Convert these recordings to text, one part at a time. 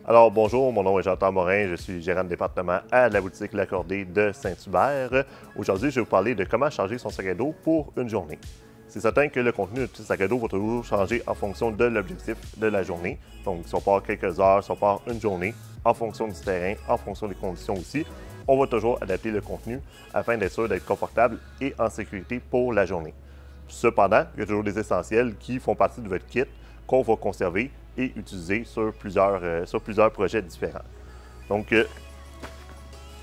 Alors bonjour, mon nom est Jean-Thomas Morin, je suis gérant de département à la boutique L'Accordé de Saint-Hubert. Aujourd'hui, je vais vous parler de comment charger son sac à dos pour une journée. C'est certain que le contenu de ce sac à dos va toujours changer en fonction de l'objectif de la journée. Donc, si on part quelques heures, si on part une journée, en fonction du terrain, en fonction des conditions aussi, on va toujours adapter le contenu afin d'être sûr d'être confortable et en sécurité pour la journée. Cependant, il y a toujours des essentiels qui font partie de votre kit qu'on va conserver et utiliser sur plusieurs projets différents. Donc, je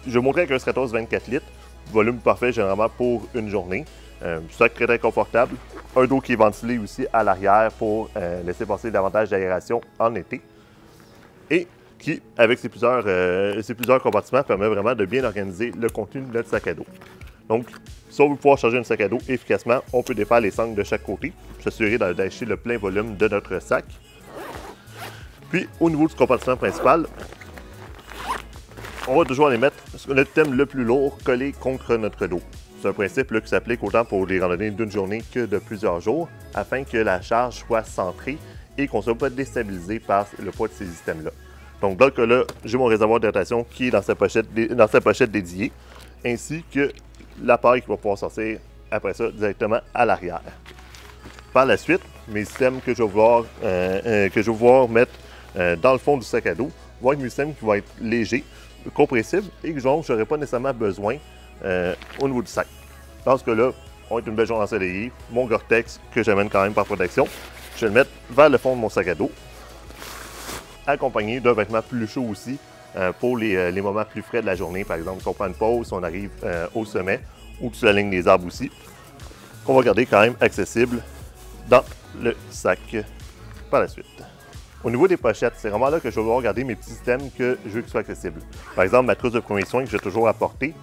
vais montrer avec un Stratos 24 litres, volume parfait généralement pour une journée. Sac très confortable, un dos qui est ventilé aussi à l'arrière pour laisser passer davantage d'aération en été. Et qui, avec ces plusieurs compartiments, permet vraiment de bien organiser le contenu de notre sac à dos. Donc, si on veut pouvoir charger un sac à dos efficacement, on peut défaire les sangles de chaque côté, s'assurer d'acheter le plein volume de notre sac. Puis, au niveau du compartiment principal, on va toujours aller mettre le thème le plus lourd collé contre notre dos. C'est un principe là, qui s'applique autant pour les randonnées d'une journée que de plusieurs jours, afin que la charge soit centrée et qu'on ne soit pas déstabilisé par le poids de ces systèmes-là. Donc, dans le cas là, j'ai mon réservoir d'hydratation qui est dans sa pochette dédiée, ainsi que l'appareil qui va pouvoir sortir après ça directement à l'arrière. Par la suite, mes systèmes que je vais vouloir mettre dans le fond du sac à dos vont être mes systèmes qui vont être légers, compressibles et que je n'aurai pas nécessairement besoin au niveau du sac. Dans ce cas-là, on va être une belle journée ensoleillée, mon Gore-Tex que j'amène quand même par protection, je vais le mettre vers le fond de mon sac à dos, accompagné d'un vêtement plus chaud aussi pour les moments plus frais de la journée. Par exemple, si on prend une pause, si on arrive au sommet ou sur la ligne des arbres aussi, qu'on va garder quand même accessible dans le sac par la suite. Au niveau des pochettes, c'est vraiment là que je vais regarder mes petits systèmes que je veux qu'ils soient accessibles. Par exemple, ma trousse de premiers soins que j'ai toujours apportée,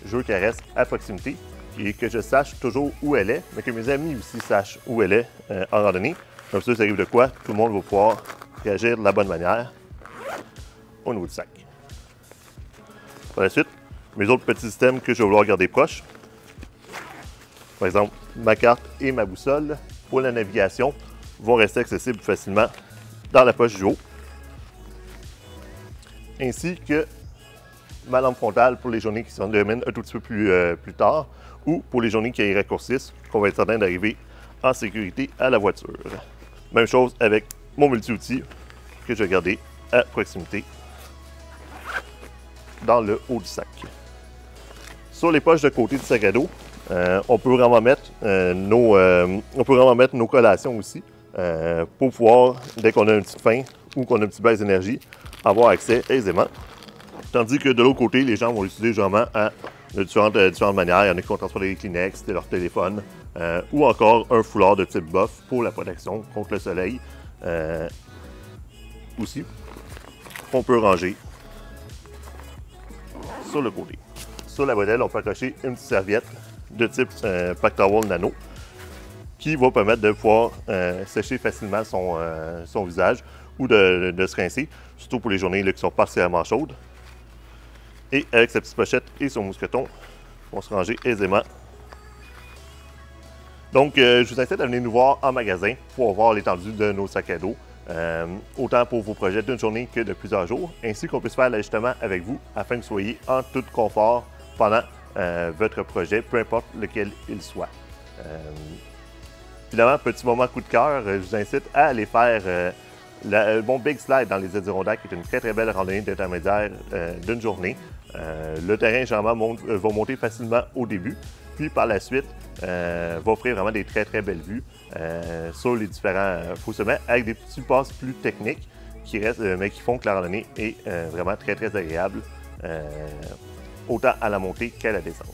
je veux qu'elle reste à proximité et que je sache toujours où elle est, mais que mes amis aussi sachent où elle est en randonnée. Comme ça, ça arrive de quoi, tout le monde va pouvoir réagir de la bonne manière au niveau du sac. Par la suite, mes autres petits systèmes que je vais vouloir garder proches. Par exemple, ma carte et ma boussole pour la navigation vont rester accessibles facilement dans la poche du haut. Ainsi que ma lampe frontale pour les journées qui se terminent un tout petit peu plus tard ou pour les journées qui raccourcissent, qu'on va être certain d'arriver en sécurité à la voiture. Même chose avec mon multi-outil que je vais garder à proximité dans le haut du sac. Sur les poches de côté du sac à dos, on peut vraiment mettre nos collations aussi pour pouvoir, dès qu'on a une petite faim ou qu'on a une petite baisse d'énergie, avoir accès aisément. Tandis que de l'autre côté, les gens vont l'utiliser généralement de différentes manières. Il y en a qui vont transporter des Kleenex, leur téléphone ou encore un foulard de type buff pour la protection contre le soleil. Aussi, on peut ranger sur le côté. Sur la bretelle, on peut accrocher une petite serviette de type Pack Towel Nano qui va permettre de pouvoir sécher facilement son visage ou de se rincer, surtout pour les journées là, qui sont particulièrement chaudes. Et avec sa petite pochette et son mousqueton, on va se ranger aisément. Donc, je vous incite à venir nous voir en magasin pour voir l'étendue de nos sacs à dos, autant pour vos projets d'une journée que de plusieurs jours, ainsi qu'on puisse faire l'ajustement avec vous afin que vous soyez en tout confort pendant votre projet, peu importe lequel il soit. Finalement, petit moment coup de cœur, je vous incite à aller faire mon Big Slide dans les Adirondacks, qui est une très belle randonnée d'intermédiaire d'une journée. Le terrain, généralement, va monter facilement au début, puis par la suite, va offrir vraiment des très belles vues sur les différents faux sommets, avec des petits passes plus techniques mais qui font que la randonnée est vraiment très agréable, autant à la montée qu'à la descente.